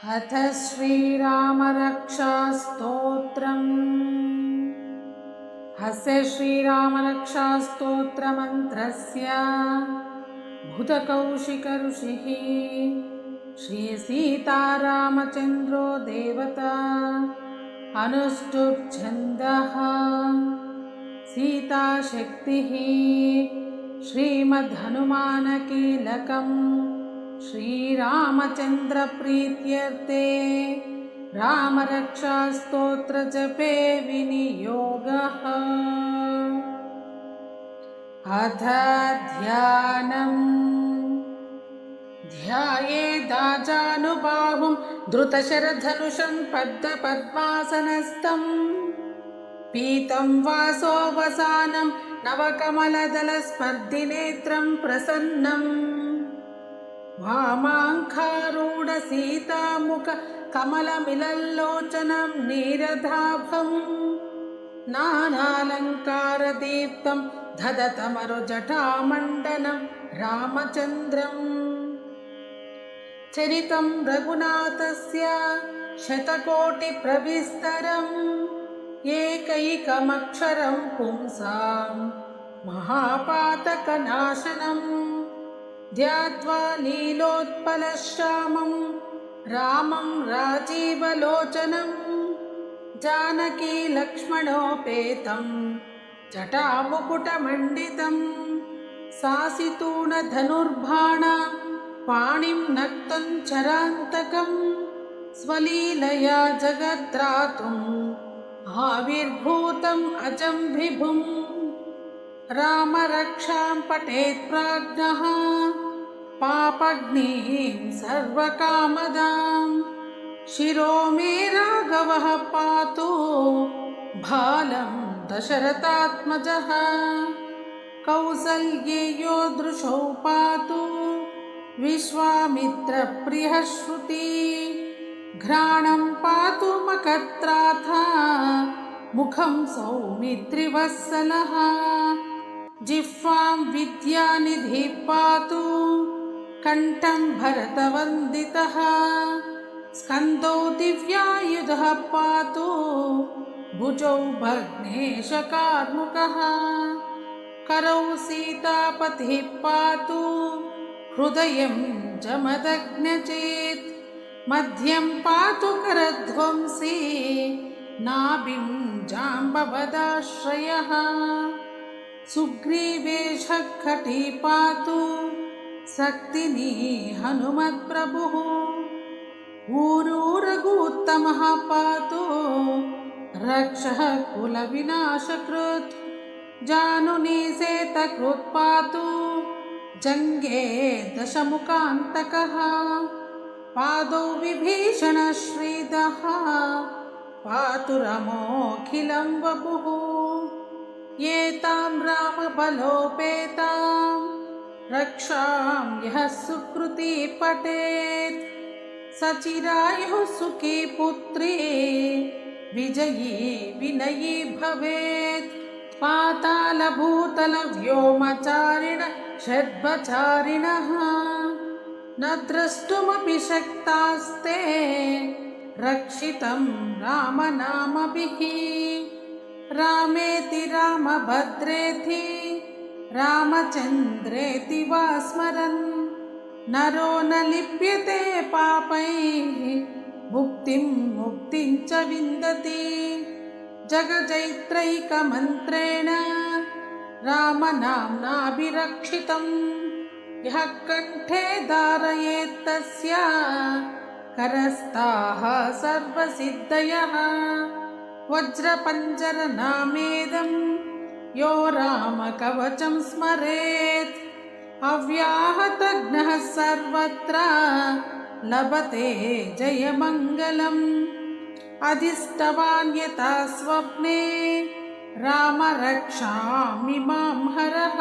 अथ श्रीरामरक्षास्तोत्रम्। अस्य श्रीरामरक्षास्तोत्रमन्त्रस्य भूतकौशिकऋषिः श्रीसीतारामचन्द्रो देवता अनुष्टुप्छन्दः सीताशक्तिः श्रीमद्हनुमानकीलकम् श्रीरामचन्द्रप्रीत्यर्थे रामरक्षास्तोत्रजपे विनियोगः। अथ ध्यानम्। ध्यायेदाजानुबाहुं धृतशरधनुषं पद्मपद्मासनस्थम् पीतं वासोऽवसानं नवकमलदलस्पर्धिनेत्रं प्रसन्नम् वामाङ्खारूढसीतामुख कमलमिलल्लोचनं नीरदाभं नानालङ्कारदीप्तं धदतमरुजटामण्डनं रामचन्द्रम् चरितं रघुनाथस्य शतकोटिप्रविस्तरम् एकैकमक्षरं पुंसां महापातकनाशनम् ध्यात्वा नीलोत्पलश्यामं रामं राजीवलोचनं जानकी लक्ष्मणोपेतं जटामुकुटमण्डितं सासितूणधनुर्बाण पाणिं नक्तं चरान्तकं स्वलीलया जगद्त्रातुम् आविर्भूतम् अजं विभुम् रामरक्षां पठेत् प्राज्ञः पापग्निं सर्वकामदां शिरो मे राघवः पातु भालं दशरथात्मजः कौसल्येयो दृशौ पातु विश्वामित्रप्रियः श्रुति घ्राणं पातु मकत्राथा मुखं सौमित्रिवत्सलः जिह्वां विद्यानिधिः पातु कण्ठं भरतवन्दितः स्कन्दौ दिव्यायुधः पातु भुजौ भग्नेशकार्मुकः करौ सीतापतिः पातु हृदयं जमदग्नचेत् मध्यं पातु करध्वंसी नाभिं जाम्बवदाश्रयः सुग्रीवेशकटी पातु सक्तिनी हनुमत्प्रभुः ऊरू रघूत्तमः पातु रक्षः कुलविनाशकृत् जानुनी सेतकृत् पातु जङ्गे दशमुखान्तकः पादौ विभीषणश्रीदः पातु रमोऽखिलं वपुः एतां रामबलोपेतां रक्षां यः सुकृती पठेत् सचिरायुः सुखी पुत्री विजयी विनयी भवेत् पातालभूतलव्योमचारिण षड्भचारिणः न द्रष्टुमपि शक्तास्ते रक्षितं रामनामभिः रामेति रामभद्रेति रामचन्द्रेति वा स्मरन् नरो न लिप्यते पापैः मुक्तिं च विन्दति जगजैत्रैकमन्त्रेण रामनाम्नाभिरक्षितम् यः कण्ठे धारयेत् तस्य करस्ताः सर्वसिद्धयः वज्रपञ्जरनामेदं यो रामकवचं स्मरेत् अव्याहतघ्नः सर्वत्र लभते जयमङ्गलम् अधिष्ठवान् यथा स्वप्ने राम रक्षामि मां हरः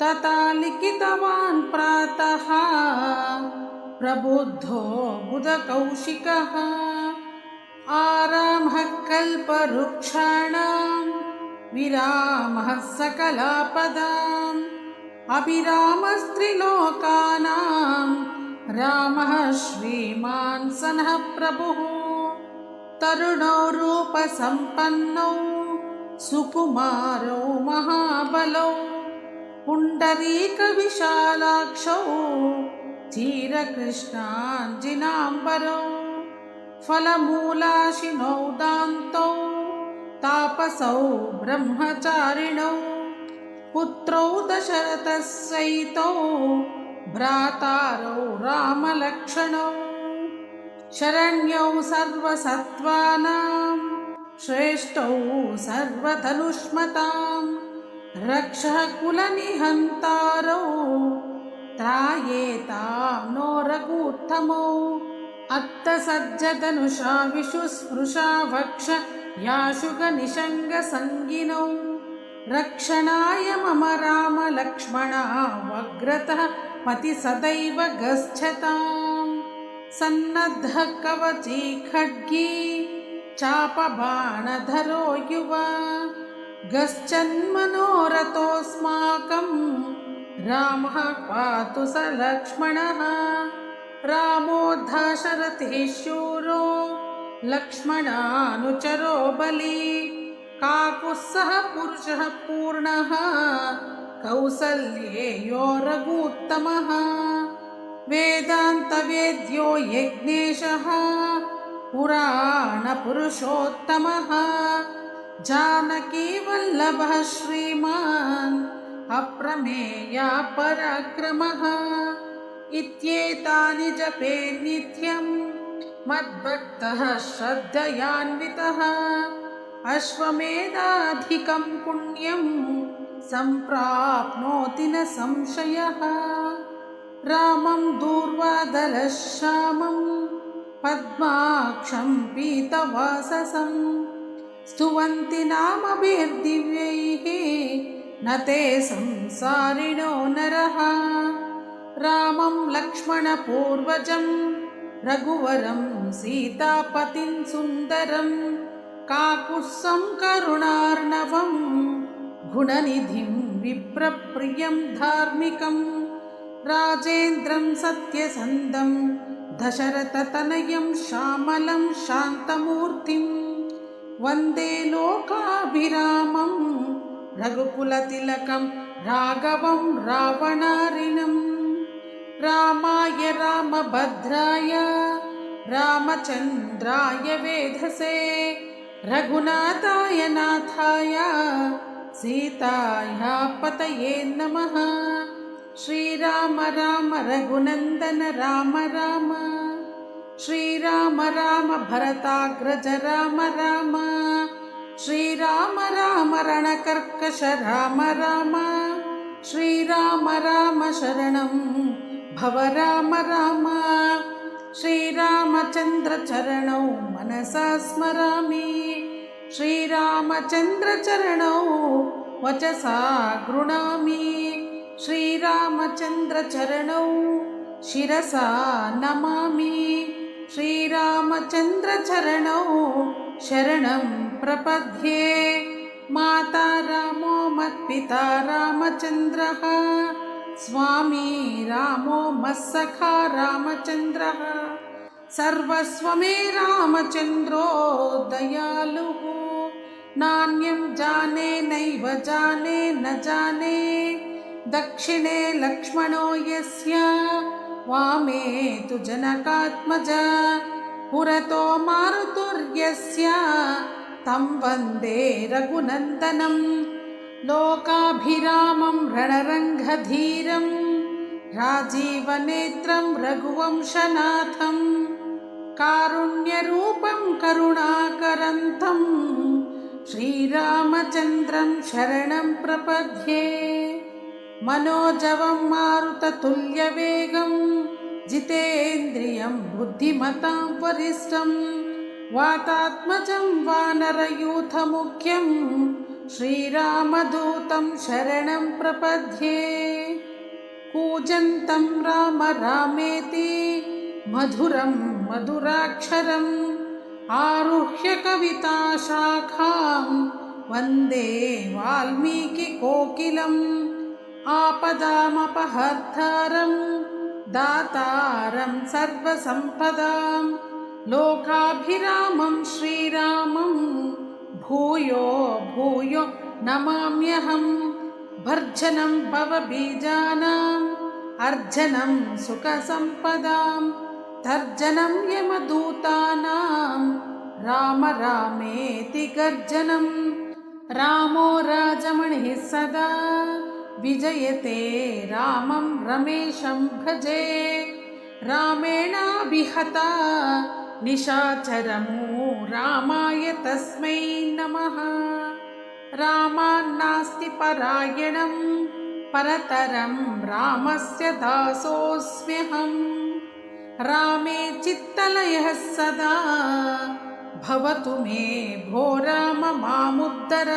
तथा लिखितवान् प्रातः प्रबुद्धो बुधकौशिकः आरामः कल्पवृक्षाणां विरामः सकलापदाम् अभिरामस्त्रिलोकानां रामः श्रीमान् सनः प्रभुः तरुणो रूपसम्पन्नौ सुकुमारौ महाबलौ पुण्डरीकविशालाक्षौ चीरकृष्णाञ्जिनाम्बरौ फलमूलाशिनौ दान्तौ तापसौ ब्रह्मचारिणौ पुत्रौ दशरथस्यैतौ भ्रातारौ रामलक्ष्मणौ शरण्यौ सर्वसत्त्वानां श्रेष्ठौ सर्वधनुष्मतां रक्षः कुलनिहन्तारौ त्रायेतां नो रघूत्तमौ अत्तसज्जधनुषा विशुस्पृशा वक्ष याशुगनिषङ्गसङ्गिनौ रक्षणाय मम राम लक्ष्मणा वग्रतः पति सदैव गच्छताम् सन्नद्धः कवची खड्गी चापबाणधरो युवा गच्छन्मनोरथोऽस्माकं रामः पातु स लक्ष्मणः रामो दाशरथिः शूरो लक्ष्मणानुचरो बली काकुत्स्थः पुरुषः पूर्णः कौसल्येयो रघूत्तमः वेदान्तवेद्यो यज्ञेशः पुराणपुरुषोत्तमः जानकीवल्लभः श्रीमान् अप्रमेया पराक्रमः इत्येतानि जपे नित्यं मद्भक्तः श्रद्धयान्वितः अश्वमेधाधिकं पुण्यं सम्प्राप्नोति न संशयः रामं दूर्वादलश्यामं पद्माक्षं पीतवाससं स्तुवन्ति नामभिर्दिव्यैः न ते संसारिणो नरः रामं लक्ष्मणपूर्वजं रघुवरं सीतापतिं सुन्दरं काकुत्स्थं करुणार्णवं गुणनिधिं विप्रप्रियं धार्मिकं राजेन्द्रं सत्यसन्धं दशरथतनयं श्यामलं शान्तमूर्तिं वन्दे लोकाभिरामं रघुकुलतिलकं राघवं रावणारिणं रामाय रामभद्राय रामचन्द्राय वेधसे रघुनाथाय नाथाय सीताया पतये नमः श्रीराम राम रघुनन्दन राम राम श्रीराम राम भरताग्रज राम राम श्रीराम राम रणकर्कश राम राम श्रीराम राम शरणं भव राम राम श्रीरामचन्द्रचरणौ मनसा स्मरामि श्रीरामचन्द्रचरणौ वचसा गृह्णामि श्रीरामचन्द्रचरणौ शिरसा नमामि श्रीरामचन्द्रचरणौ शरणं प्रपद्ये माता रामो मत्पिता रामचन्द्रः स्वामी रामो मत्सखा रामचन्द्रः सर्वस्वमे रामचन्द्रो दयालुः नान्यं जाने नैव जाने न जाने दक्षिणे लक्ष्मणो यस्य वामे तु जनकात्मजा पुरतो मारुतुर्यस्य तं वन्दे रघुनन्दनं लोकाभिरामं रणरङ्गधीरं राजीवनेत्रं रघुवंशनाथं कारुण्यरूपं करुणाकरन्तं श्रीरामचन्द्रं शरणं प्रपद्ये मनोजवं मारुततुल्यवेगं जितेन्द्रियं बुद्धिमतां वरिष्ठं वातात्मजं वानरयूथमुख्यं श्रीरामदूतं शरणं प्रपद्ये कूजन्तं राम रामेति मधुरं मधुराक्षरम् आरुह्य कविताशाखां वन्दे वाल्मीकिकोकिलम् आपदामपहर्तारं दातारं सर्वसम्पदां लोकाभिरामं श्रीरामं भूयो भूयो नमाम्यहम् भर्जनं भवबीजानाम् अर्जनं सुखसम्पदां तर्जनं यमदूतानां राम रामेति गर्जनं रामो राजमणिः सदा विजयते रामं रमेशं भजे रामेणाभिहता निशाचरमो रामाय तस्मै नमः रामान्नास्ति परायणं परतरं रामस्य दासोऽस्म्यहम् रामे चित्तलयः सदा भवतु मे भो राम मामुद्धर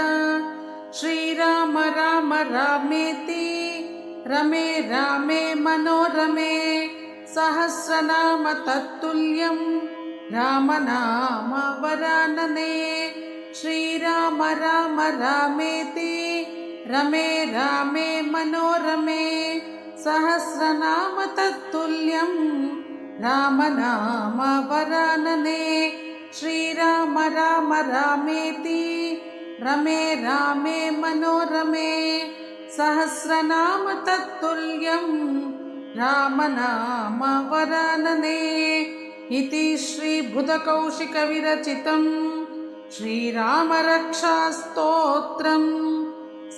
श्रीराम राम रामेति रमे रामे मनोरमे सहस्रनाम तत्तुल्यं रामनाम वरानने श्रीराम राम रामेति रमे रामे मनोरमे सहस्रनाम तत्तुल्यं रामनाम वरानने श्रीराम राम रामेति रमे रामे मनोरमे सहस्रनाम तत्तुल्यं रामनाम वरानने इति श्रीबुधकौशिकविरचितं श्रीरामरक्षास्तोत्रं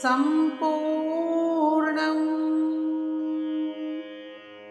सम्पूर्णम्।